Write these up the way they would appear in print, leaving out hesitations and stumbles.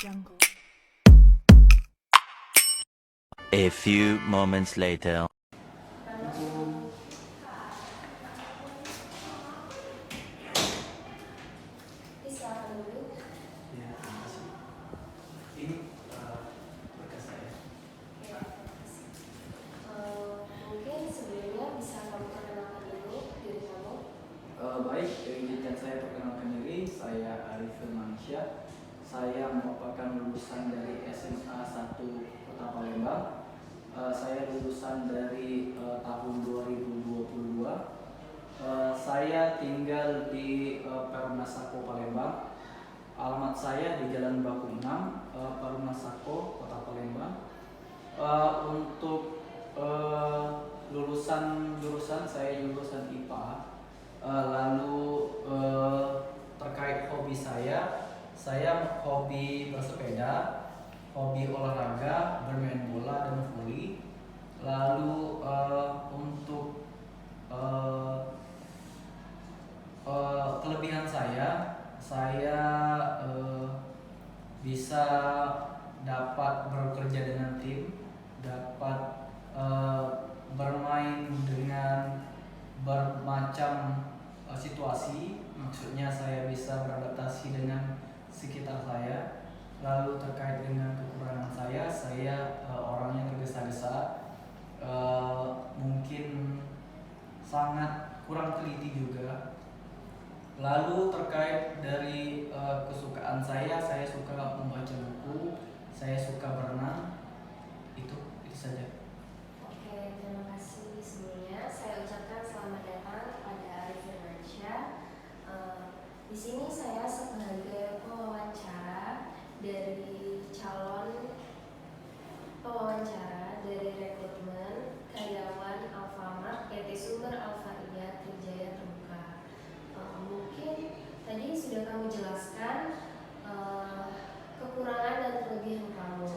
jungle. A few moments later. Silakan dulu. Ya, terima kasih. Ini berkas saya. Oke, terima kasih. Mungkin sebelumnya bisa kamu perkenalkan dulu diri kamu. Baik, izinkan saya perkenalkan diri. Saya Arif Firmansyah. Saya merupakan lulusan dari SMA 1 Kota Palembang. Saya lulusan dari tahun 2022. Saya tinggal di Perumnasako Palembang. Alamat saya di Jalan Baku 6, Perumnasako, Kota Palembang. Untuk lulusan jurusan saya jurusan IPA. Lalu terkait hobi saya hobi bersepeda, hobi olahraga, bermain bola dan voli. Lalu untuk kelebihan saya bisa dapat bekerja dengan tim, dapat bermain dengan bermacam situasi. Maksudnya saya bisa beradaptasi dengan sekitar saya. Lalu terkait dengan kekurangan saya orangnya tergesa-gesa, mungkin sangat kurang teliti juga. Lalu terkait dari kesukaan saya suka membaca buku, saya suka berenang. Itu saja. Oke, terima kasih sebelumnya. Saya ucapkan selamat datang kepada Arif Firmansyah. Di sini saya sebagai pewawancara dari calon pewawancara dari rekrutmen karyawan Alfamart PT Sumber Alfaria Trijaya Terbuka. Mungkin tadi sudah kamu jelaskan kekurangan dan kelebihan kamu.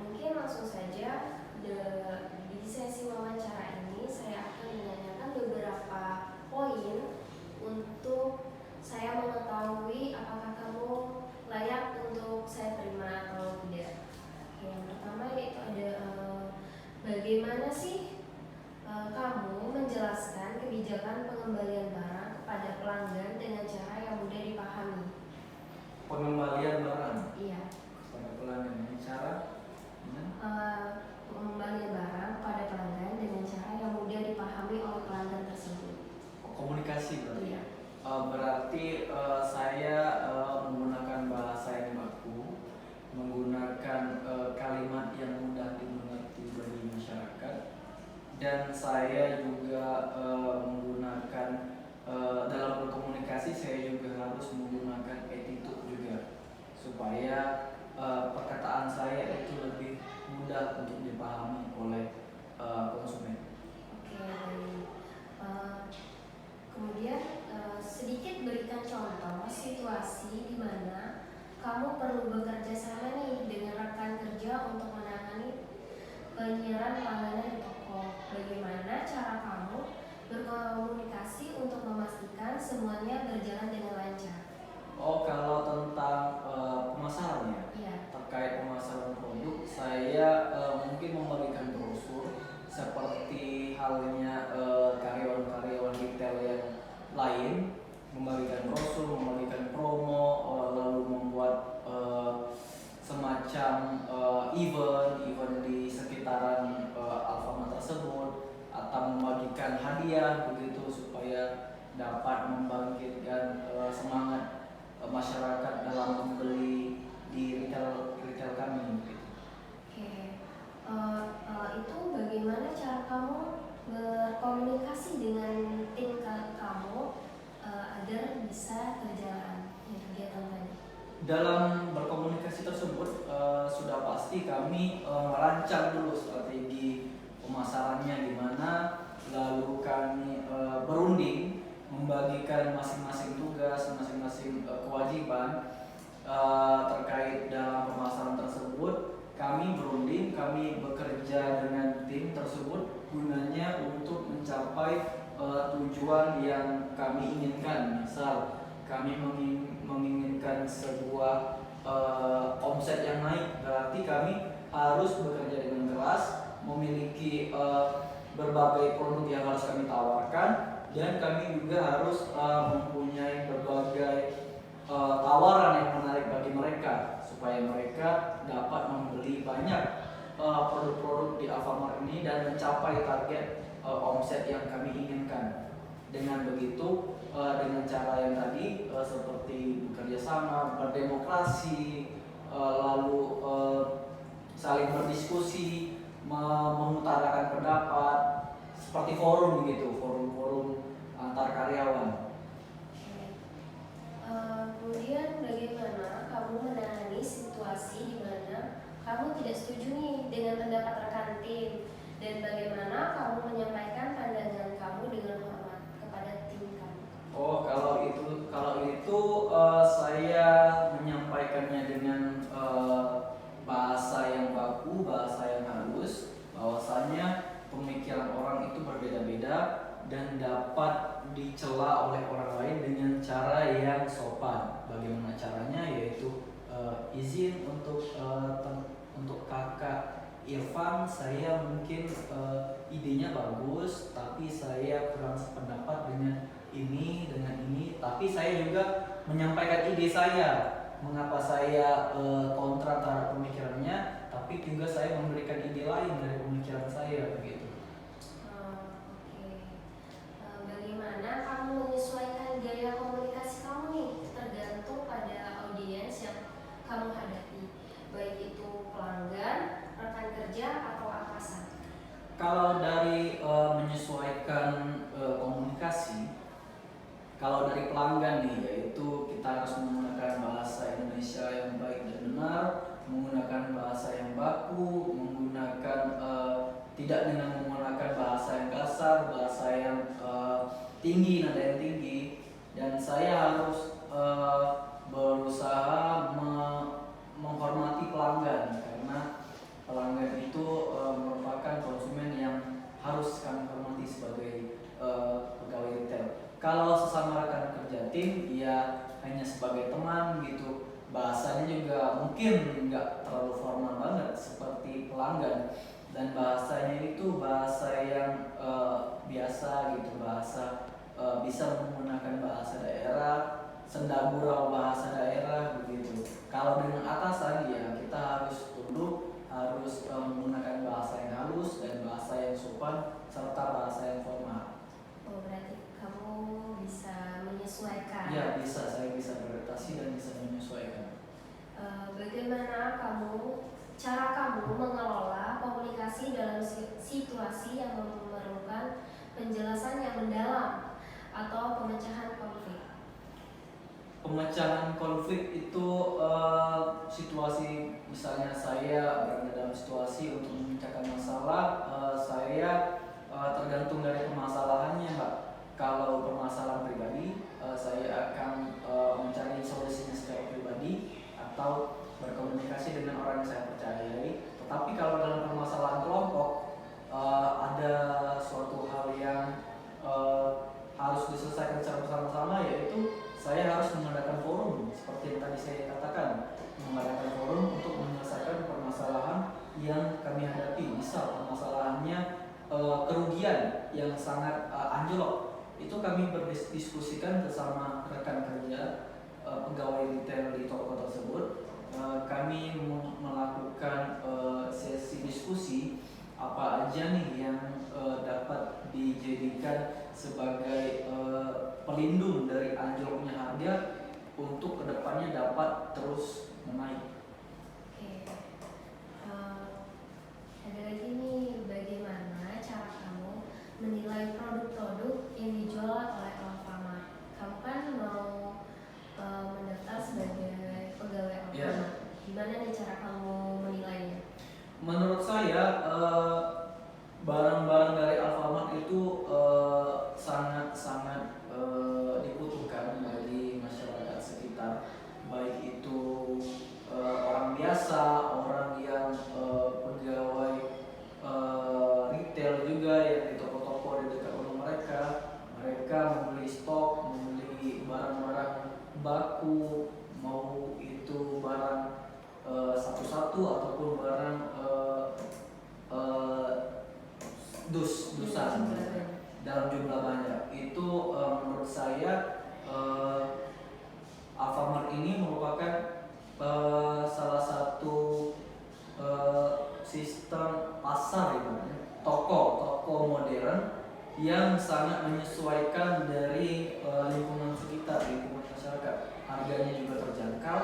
Mungkin langsung saja di sesi wawancara ini saya akan menanyakan beberapa poin untuk saya mengetahui apakah kamu layak untuk saya terima atau tidak. Oke, yang pertama yaitu ada bagaimana sih kamu menjelaskan kebijakan pengembalian barang kepada pelanggan dengan cara yang mudah dipahami? Pengembalian barang Iya. pada pelanggan dengan cara Pengembalian barang kepada pelanggan dengan cara yang mudah dipahami oleh pelanggan tersebut. komunikasi berarti. Iya. Berarti saya menggunakan bahasa yang baku, menggunakan kalimat yang mudah dimengerti bagi masyarakat, dan saya juga menggunakan dalam berkomunikasi saya juga harus menggunakan attitude juga supaya perkataan saya itu lebih mudah untuk dipahami oleh konsumen. Oke, baik. Kemudian sedikit berikan contoh situasi di mana kamu perlu bekerja sama nih dengan rekan kerja untuk menangani penyiaran langganan di toko. Bagaimana cara kamu berkomunikasi untuk memastikan semuanya berjalan dengan lancar? Oh, kalau tentang pemasaran ya, Iya. terkait pemasaran produk, saya mungkin memberikan brosur seperti halnya karyawan-karyawan retail yang lain, memberikan brosur, memberikan promo, lalu membuat semacam event di sekitaran Alfamart tersebut, atau membagikan hadiah begitu supaya dapat membangkitkan semangat masyarakat dalam membeli di retail kami gitu. Oke. Itu bagaimana cara kamu berkomunikasi dengan tim kamu agar bisa berjalan kegiatan tadi? Dalam berkomunikasi tersebut sudah pasti kami merancang dulu strategi pemasarannya gimana, lalu kami berunding membagikan masing-masing tugas, masing-masing kewajiban terkait dalam pemasaran tersebut. Kami berunding, kami bekerja dengan tim tersebut gunanya untuk mencapai tujuan yang kami inginkan. Misal kami menginginkan sebuah harus bekerja dengan keras, memiliki berbagai produk yang harus kami tawarkan, dan kami juga harus mempunyai berbagai tawaran yang menarik bagi mereka supaya mereka dapat membeli banyak produk-produk di Alfamart ini dan mencapai target omset yang kami inginkan. Dengan begitu, dengan cara yang tadi seperti bekerja sama, berdemokrasi, lalu saling berdiskusi, mengutarakan pendapat, seperti forum begitu, forum-forum antar karyawan. Kemudian bagaimana kamu menangani situasi di mana kamu tidak setuju nih dengan pendapat rekan tim, dan bagaimana kamu menyampaikan pandangan kamu dengan hormat kepada tim kamu? Oh, kalau itu saya menyampaikannya dengan bahasa yang baku, bahasa yang halus, bahwasanya pemikiran orang itu berbeda-beda dan dapat dicela oleh orang lain dengan cara yang sopan. Bagaimana caranya? Yaitu izin untuk kakak Irfan, saya mungkin idenya bagus, tapi saya kurang sependapat dengan ini, tapi saya juga menyampaikan ide saya, mengapa saya kontra terhadap pemikirannya, tapi juga saya memberikan ide lain dari pemikiran saya begitu. Oke. Bagaimana kamu menyesuaikan gaya komunikasi kamu nih, tergantung pada audiens yang kamu hadapi, baik itu pelanggan, rekan kerja, atau atasan? Kalau dari menyesuaikan komunikasi, kalau dari pelanggan nih, yaitu kita harus menggunakan bahasa Indonesia yang baik dan benar, menggunakan bahasa yang baku, tidak dengan menggunakan bahasa yang kasar, bahasa yang tinggi, nada yang tinggi, dan saya harus berusaha menghormati pelanggan, karena pelanggan itu merupakan konsumen yang harus kami hormati sebagai pegawai retail. Kalau sesama rekan kerja tim, ya hanya sebagai teman gitu. Bahasanya juga mungkin nggak terlalu formal banget seperti pelanggan, dan bahasanya itu bahasa yang biasa gitu, bahasa bisa menggunakan bahasa daerah, senda gurau bahasa daerah begitu. Kalau dengan atasan, ya kita harus tunduk, harus menggunakan bahasa yang halus dan bahasa yang sopan serta bahasa yang formal. Oh, berarti kamu bisa menyesuaikan. Ya, bisa, saya bisa beradaptasi dan bisa menyesuaikan. Bagaimana cara kamu mengelola komunikasi dalam situasi yang memerlukan penjelasan yang mendalam atau pemecahan konflik? Pemecahan konflik itu situasi, misalnya saya berada dalam situasi untuk memecahkan masalah, saya tergantung dari permasalahannya, Mbak. Kalau permasalahan pribadi, saya akan mencari solusinya secara pribadi atau berkomunikasi dengan orang yang saya percayai. Tetapi kalau dalam permasalahan kelompok, ada suatu hal yang harus diselesaikan secara bersama-sama, yaitu saya harus mengadakan forum seperti yang tadi saya katakan, mengadakan forum untuk menyelesaikan permasalahan yang kami hadapi. Misal permasalahannya kerugian yang sangat anjlok, itu kami berdiskusikan bersama rekan kerja pegawai retail di toko tersebut. Kami melakukan sesi diskusi apa aja nih yang dapat dijadikan sebagai pelindung dari anjloknya harga untuk kedepannya dapat terus menaik. Oke. Ada lagi nih, bagaimana cara kamu menilai produk-produk yang dijual oleh Alfamart? Kamu kan mau mendaftar sebagai pegawai Alfamart. Yeah. Gimana nih cara kamu menilainya? Menurut saya barang-barang dari Alfamart itu sangat-sangat dibutuhkan bagi masyarakat sekitar, baik itu orang biasa, orang yang pegawai retail juga yang di toko-toko di dekat rumah mereka membeli stok, membeli barang-barang baku, mau itu barang satu-satu ataupun barang yang sangat menyesuaikan dari lingkungan sekitar, lingkungan masyarakat. Harganya juga terjangkau,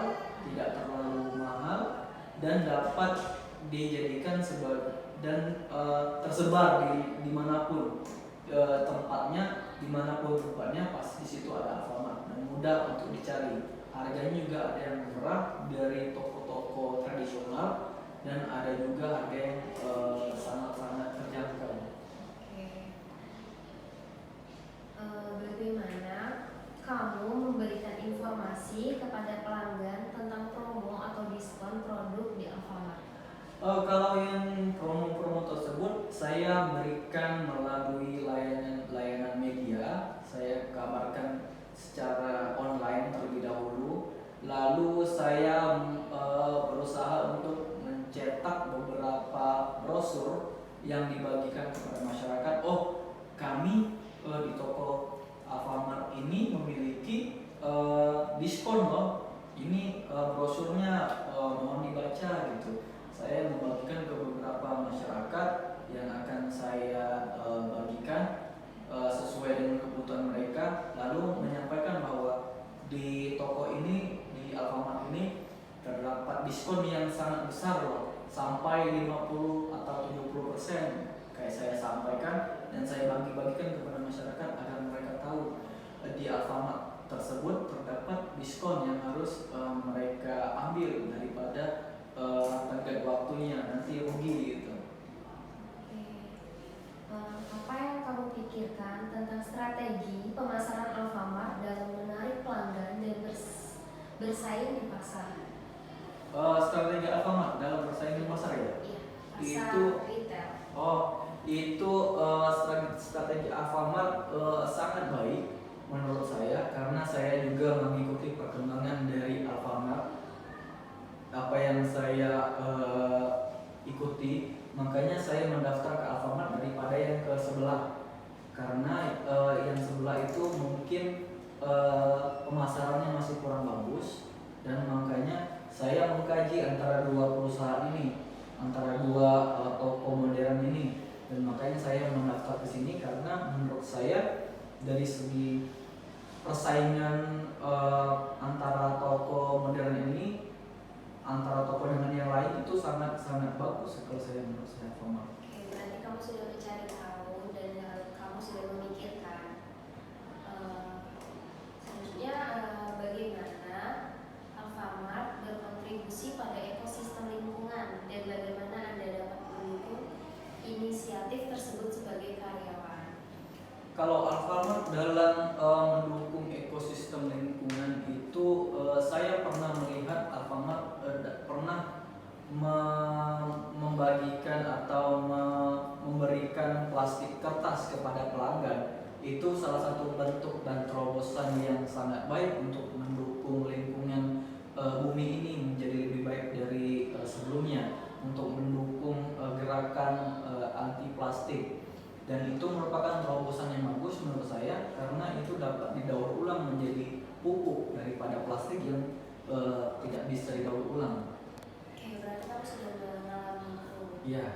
tidak terlalu mahal, dan dapat dijadikan tersebar dimanapun tempatnya pas di situ ada Alfamart dan mudah untuk dicari. Harganya juga ada yang murah dari toko-toko tradisional dan ada juga harga yang sangat-sangat terjangkau. Oke. Bagaimana kamu memberikan informasi kepada pelanggan tentang promo atau diskon produk di Alfamart? Kalau yang promo-promo tersebut saya berikan melalui layanan media. Saya kabarkan secara online terlebih dahulu. Lalu saya berusaha untuk mencetak beberapa brosur yang dibagikan kepada masyarakat. Oh, kami di toko Alfamart ini memiliki diskon loh. Ini brosurnya mohon dibaca gitu. Saya membagikan ke beberapa masyarakat yang akan saya bagikan sesuai dengan kebutuhan mereka, lalu menyampaikan bahwa di toko ini, di Alfamart ini terdapat diskon yang sangat besar loh, sampai 50 atau 70%. Kayak saya sampaikan dan saya bagi-bagikan kepada masyarakat agar mereka tahu di Alfamart tersebut terdapat diskon yang harus mereka ambil daripada tenggat waktunya, nanti rugi gitu. Oke. Apa yang kamu pikirkan tentang strategi pemasaran Alfamart dalam menarik pelanggan dan bersaing di pasar? Strategi Alfamart dalam bersaing di pasar ya? Iya, pasar Itu retail. Itu strategi Alfamart sangat baik menurut saya, karena saya juga mengikuti perkembangan dari Alfamart. Apa yang saya ikuti, makanya saya mendaftar ke Alfamart daripada yang ke sebelah, karena yang sebelah itu mungkin pemasarannya masih kurang bagus, dan makanya saya mengkaji antara dua perusahaan ini, antara dua toko modern ini, dan makanya saya mendaftar ke sini karena menurut saya dari segi persaingan antara toko modern ini, antara toko dengan yang lain itu sangat bagus kalau saya menurut saya Alfamart. Oke, berarti kamu sudah mencari tahu dan kamu sudah memikirkan selanjutnya bagaimana Alfamart berkontribusi pada ekosistem lingkungan dan bagaimana Anda dapat mendukung inisiatif tersebut sebagai karyawan. Kalau Alfamart dalam mendukung ekosistem lingkungan itu, saya pernah melihat Alfamart pernah membagikan atau memberikan plastik kertas kepada pelanggan. Itu salah satu bentuk dan terobosan yang sangat baik untuk mendukung lingkungan bumi ini menjadi lebih baik dari sebelumnya, untuk mendukung gerakan anti plastik. Dan itu merupakan terobosan yang bagus menurut saya, karena itu dapat didaur ulang menjadi pupuk daripada plastik yang tidak bisa didaur ulang. Oke, berarti kamu sudah mengalami itu. Iya.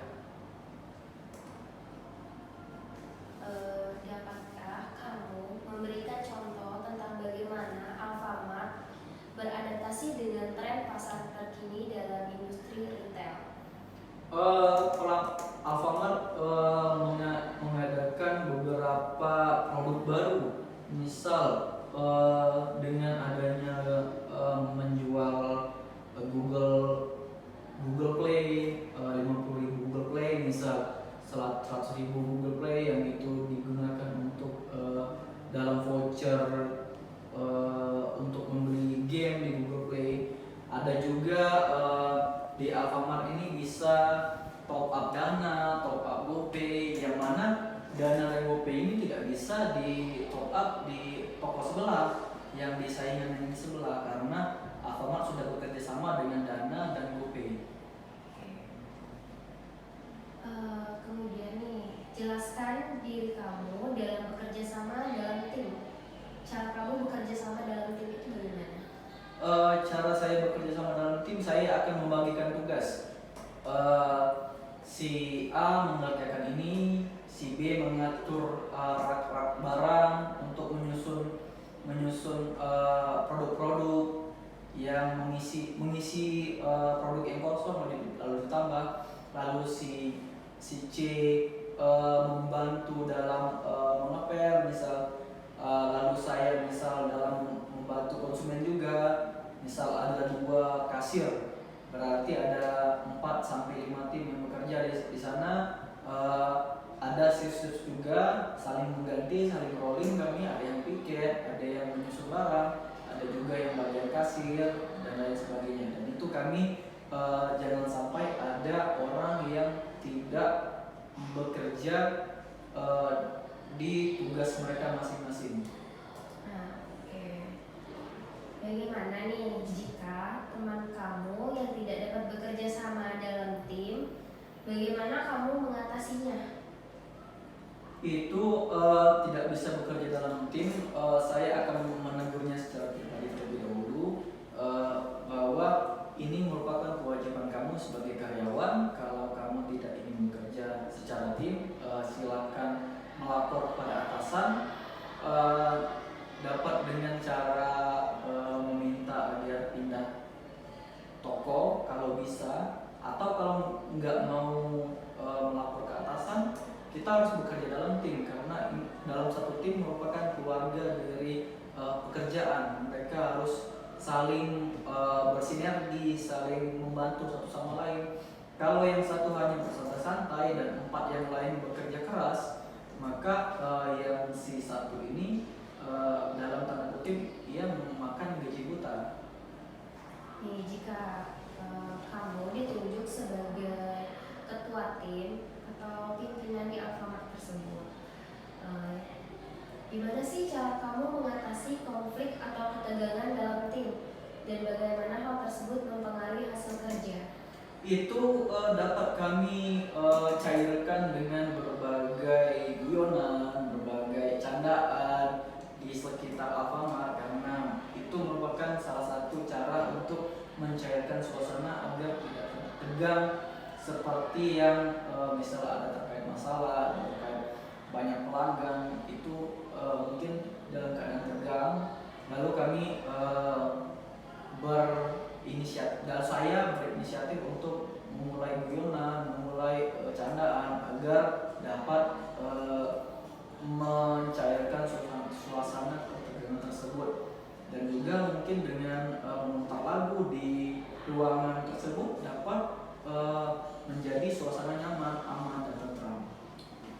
Dapatkah kamu memberikan contoh tentang bagaimana Alfamart beradaptasi dengan tren pasar terkini dalam industri retail? Alfamart mengadakan beberapa produk baru, misal dengan adanya menjual Google Play, 50.000 Google Play, misal 100.000 Google Play yang itu digunakan untuk dalam voucher untuk membeli game di Google Play. Ada juga di Alfamart ini bisa top up dana, top up GoPay, yang mana dana dan GoPay ini tidak bisa di top up di toko sebelah yang di saingan yang di sebelah, karena Alfamart sudah bekerja sama dengan Dana dan GoPay. Kemudian nih, jelaskan diri kamu dalam bekerja sama dalam tim. Cara kamu bekerja sama dalam tim itu bagaimana? Cara saya bekerja sama dalam tim, saya akan membagikan tugas. Si A mengerjakan ini, si B mengatur rak-rak barang untuk menyusun produk-produk yang mengisi produk yang kosong lalu ditambah. Lalu si C membantu dalam mengepel misal, lalu saya misal dalam membantu konsumen juga. Misal ada 2 kasir, berarti ada 4 sampai 5 tim yang bekerja di sana. Ada shift juga, saling mengganti, saling rolling. Kami ada yang piket, ada yang menyusun barang, ada juga yang bagian kasir dan lain sebagainya. Dan itu kami jangan sampai ada orang yang tidak bekerja di tugas mereka masing-masing. Nah, oke. Bagaimana nih jika teman kamu yang tidak dapat bekerja sama dalam tim, bagaimana kamu mengatasinya? Itu tidak bisa bekerja dalam tim, saya akan menegurnya secara pribadi terlebih dahulu, bahwa ini merupakan kewajiban kamu sebagai karyawan. Kalau kamu tidak ingin bekerja secara tim, silakan melapor kepada atasan. Dapat dengan cara meminta agar pindah toko kalau bisa, atau kalau nggak mau melapor ke atasan, kita harus bekerja dalam tim, karena dalam satu tim merupakan keluarga dari pekerjaan. Mereka harus saling bersinergi, saling membantu satu sama lain. Kalau yang satu hanya bersantai-santai dan 4 yang lain bekerja keras, maka yang si satu ini dalam tanda kutip ia memakan gaji buta. Nih, jika kamu ditunjuk sebagai ketua tim atau pimpinan di Alfamart tersebut, gimana sih cara kamu mengatasi konflik atau ketegangan dalam tim, dan bagaimana hal tersebut mempengaruhi hasil kerja? Itu dapat kami cairkan dengan berbagai guyonan, berbagai candaan di sekitar Alfamart, karena itu merupakan salah satu cara untuk mencairkan suasana agar tidak tegang, seperti yang misalnya ada terkait masalah, terkait banyak pelanggan, itu mungkin dalam keadaan tegang, lalu kami dan saya berinisiatif untuk memulai guyonan, memulai candaan agar dapat mencairkan suasana ketegangan tersebut. Dan juga mungkin dengan memutar lagu di ruangan tersebut dapat menjadi suasana nyaman, aman, dan tentram.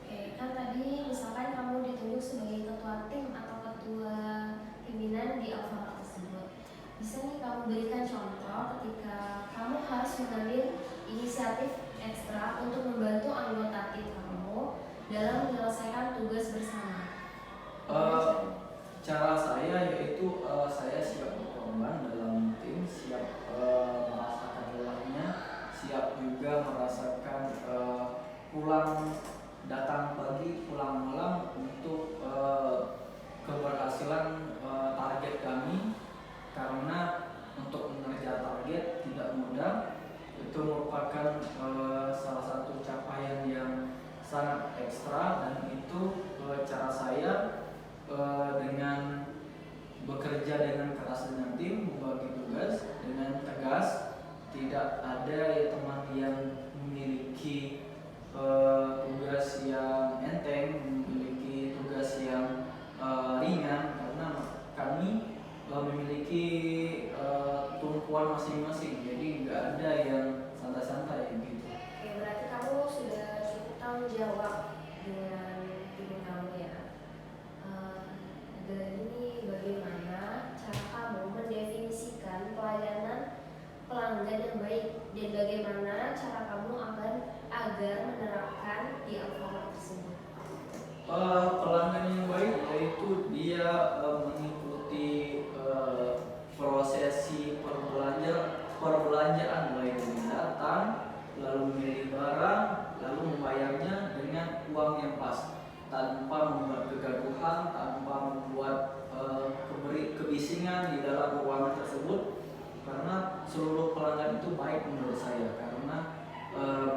Oke, kan tadi misalkan kamu ditunjuk sebagai ketua tim atau ketua pimpinan di Alfamart tersebut, bisa nih kamu berikan contoh ketika kamu harus mengambil inisiatif ekstra untuk membantu anggota tim kamu dalam menyelesaikan tugas bersama. Cara saya yaitu saya siap berkorban dalam tim, siap merasakan lelahnya, siap juga merasakan datang pagi pulang malam untuk keberhasilan target kami. Karena untuk mengejar target tidak mudah, itu merupakan salah satu capaian yang sangat ekstra, dan itu cara saya dengan bekerja dengan keras dengan tim, membagi tugas dengan tegas. Tidak ada teman yang memiliki tugas yang enteng, memiliki tugas yang ringan, karena kami memiliki tumpuan masing-masing, jadi nggak ada yang santai-santai gitu. Oke, berarti kamu sudah cukup tanggung jawab dengan tim kamu ya. Dan ini bagaimana cara kamu mendefinisikan pelayanan pelanggan yang baik, dan bagaimana cara kamu agar menerapkan di Alfamart tersebut? Pelanggan yang baik yaitu dia mengikuti prosesi perbelanjaan, mulai dari datang, lalu memilih barang, lalu membayarnya dengan uang yang pas, tanpa membuat kegaduhan, tanpa membuat kebisingan di dalam ruangan tersebut. Karena seluruh pelanggan itu baik menurut saya, karena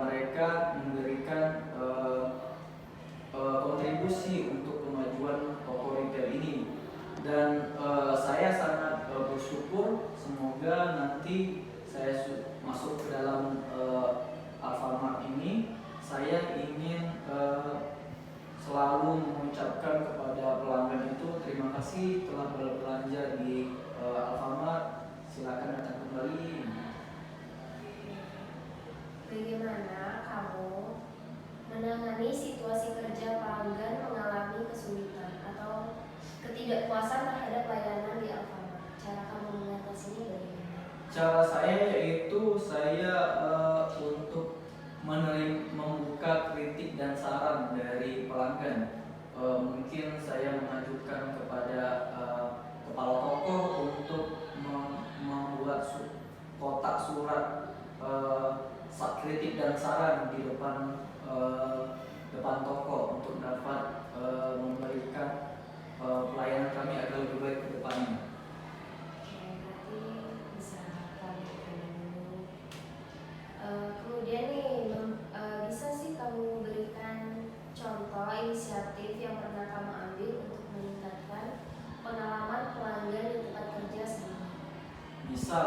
mereka memberikan menangani situasi kerja pelanggan mengalami kesulitan atau ketidakpuasan terhadap layanan di Alfamart. Cara kamu mengatasinya bagaimana? Cara saya yaitu saya untuk membuka kritik dan saran dari pelanggan. Mungkin saya mengajukan kepada kepala toko untuk membuat kotak surat kritik dan saran di depan toko untuk dapat memberikan pelayanan kami agar lebih baik ke depannya. Oke, berarti bisa kami dulu. Kemudian nih, bisa sih kamu berikan contoh inisiatif yang pernah kamu ambil untuk meningkatkan pengalaman pelanggan di tempat kerja sebelumnya? Misal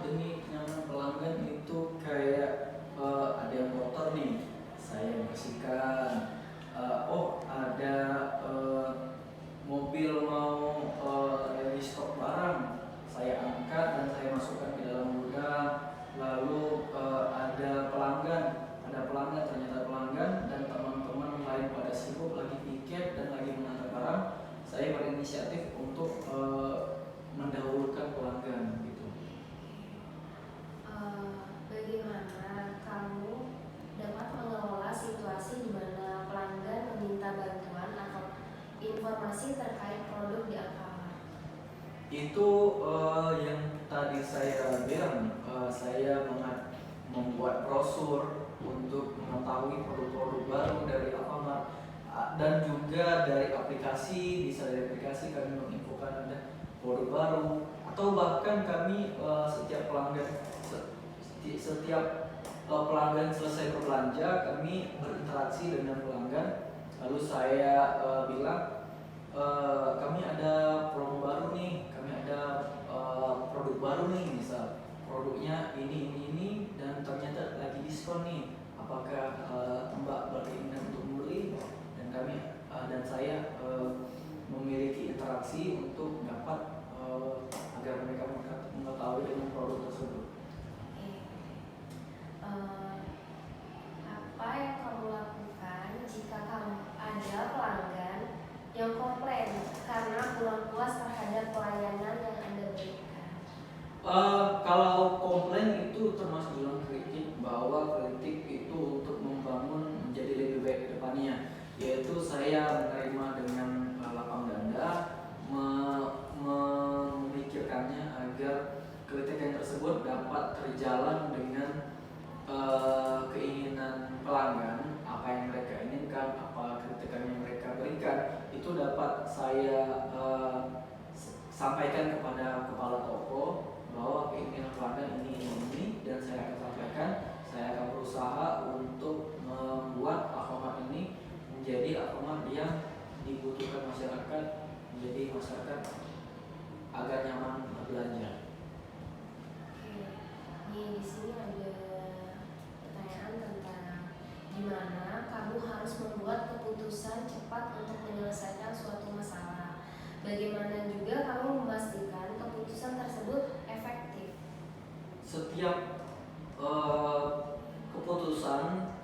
demi nyaman pelanggan itu kayak ada yang kotor nih, saya bersihkan. Ada mobil mau restock barang, saya angkat dan saya masukkan ke dalam gudang. Lalu ada ternyata pelanggan dan teman-teman lain pada sibuk lagi piket dan lagi mengantar barang, saya berinisiatif untuk mendahulukan pelanggan gitu. Bagaimana kamu dapat mengelola situasi di mana pelanggan meminta bantuan atau informasi terkait produk di Alfamart? Itu yang tadi saya bilang, saya membuat brosur untuk mengetahui produk-produk baru dari Alfamart dan juga dari aplikasi. Bisa dari aplikasi kami menginfokan ada produk baru, atau bahkan kami setiap pelanggan selesai berbelanja, kami berinteraksi dengan pelanggan. Lalu saya bilang, kami ada promo baru nih, kami ada produk baru nih, misal produknya ini dan ternyata lagi diskon nih, apakah Mbak berkeinginan untuk membeli? Dan saya memiliki interaksi untuk dapat agar mereka mengetahui dengan produk tersebut. Apa yang kamu lakukan jika kamu ada pelanggan yang komplain karena kurang puas terhadap pelayanan yang Anda berikan? Kalau komplain itu termasuk dalam kritik, bahwa kritik itu untuk membangun menjadi lebih baik ke depannya, yaitu saya menerima dengan lapang dada, memikirkannya agar kritikan tersebut dapat terjalan dengan keinginan pelanggan. Apa yang mereka inginkan, apa kritikan yang mereka berikan, itu dapat saya sampaikan kepada kepala toko bahwa keinginan pelanggan ini, dan saya akan sampaikan. Saya akan berusaha untuk membuat Alfamart ini menjadi Alfamart yang dibutuhkan masyarakat, menjadi masyarakat agar nyaman belanja. Nih di sini ada pertanyaan tentang gimana kamu harus membuat keputusan cepat untuk menyelesaikan suatu masalah. Bagaimana juga kamu memastikan keputusan tersebut efektif? Setiap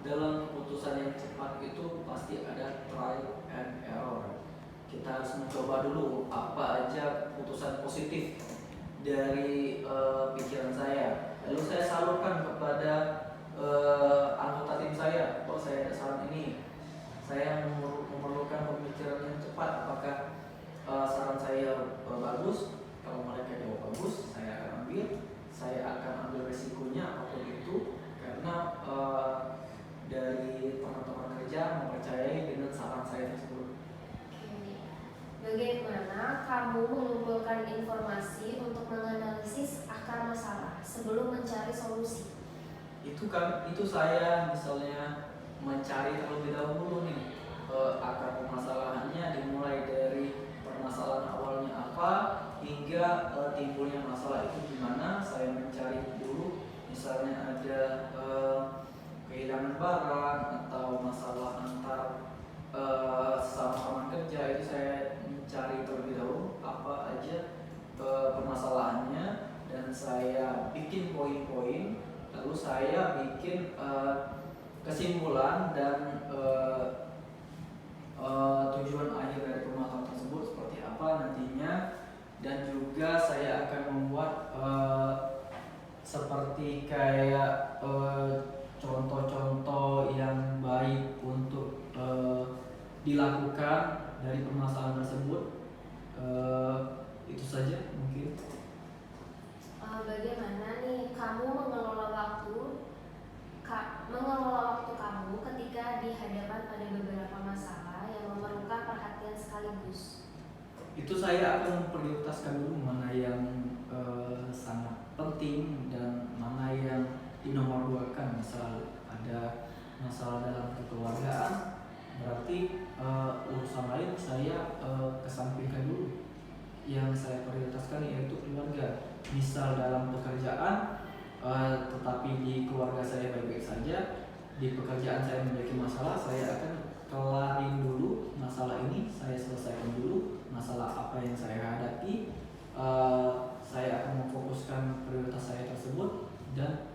dalam keputusan yang cepat itu pasti ada trial and error. Kita harus mencoba dulu apa aja keputusan positif dari pikiran saya. Lalu saya salurkan kepada anggota tim saya. Saya ada saran ini. Saya memerlukan pemikiran yang cepat. Apakah saran saya bagus? Kalau mereka jawab bagus, saya akan ambil. Saya akan ambil resikonya apapun itu, karena dari teman-teman kerja mempercayai dengan saran saya tersebut. Bagaimana kamu mengumpulkan informasi untuk menganalisis akar masalah sebelum mencari solusi? Itu saya misalnya mencari terlebih dahulu nih akar permasalahannya, dimulai dari permasalahan awalnya apa hingga timbulnya masalah itu gimana. Saya mencari dulu, misalnya ada kehilangan barang atau masalah antar sesama kerja, itu saya mencari terlebih dahulu apa aja permasalahannya, dan saya bikin poin-poin, lalu saya bikin kesimpulan dan tujuan akhir dari permasalahan tersebut seperti apa nantinya, dan juga saya akan membuat seperti kayak contoh-contoh yang baik untuk dilakukan dari permasalahan tersebut. Itu saja mungkin. Bagaimana nih kamu mengelola waktu kamu ketika dihadapkan pada beberapa masalah yang memerlukan perhatian sekaligus? Itu saya akan memprioritaskan dulu mana yang sangat penting dan mana yang dinomorduakan. Misal ada masalah dalam kekeluargaan, berarti urusan lain saya kesampingkan dulu. Yang saya prioritaskan yaitu keluarga. Misal dalam pekerjaan, tetapi di keluarga saya baik-baik saja, di pekerjaan saya memiliki masalah, saya akan kelarin dulu masalah ini, saya selesaikan dulu masalah apa yang saya hadapi. Saya akan memfokuskan prioritas saya tersebut dan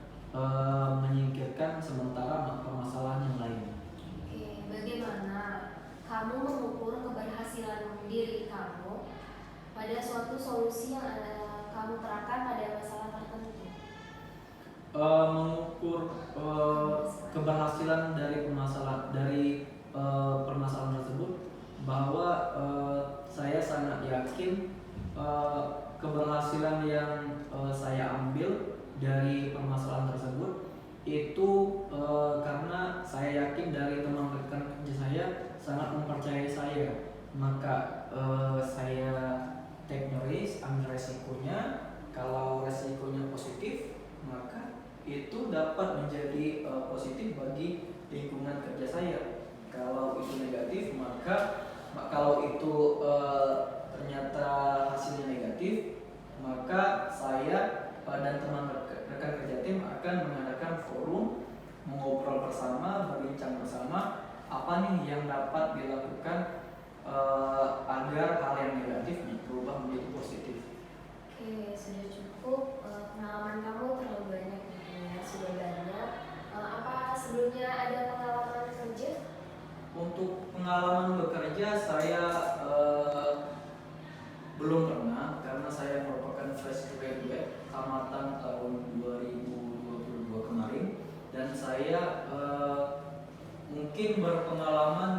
menyingkirkan sementara permasalahan yang lain. Oke, bagaimana kamu mengukur keberhasilan diri kamu pada suatu solusi yang kamu terapkan pada masalah tertentu? Mengukur keberhasilan dari permasalahan tersebut, bahwa saya sangat yakin keberhasilan yang saya ambil dari permasalahan tersebut itu karena saya yakin dari teman rekan kerja saya sangat mempercayai saya, maka saya take the risk, ambil resikonya. Kalau resikonya positif, maka itu dapat menjadi positif bagi lingkungan kerja saya. Kalau itu negatif, maka kalau itu ternyata hasilnya negatif, maka saya dan teman rekan kerja tim akan mengadakan forum, mengobrol bersama, berbincang bersama apa nih yang dapat dilakukan agar hal yang negatif berubah menjadi positif. Oke, sudah cukup. Pengalaman kamu terlalu banyak gitu ya, sudah banyak. Apa sebelumnya ada pengalaman kerja? Untuk pengalaman bekerja saya belum pernah, karena saya merupakan fresh graduate tamatan tahun 2022 kemarin, dan saya mungkin berpengalaman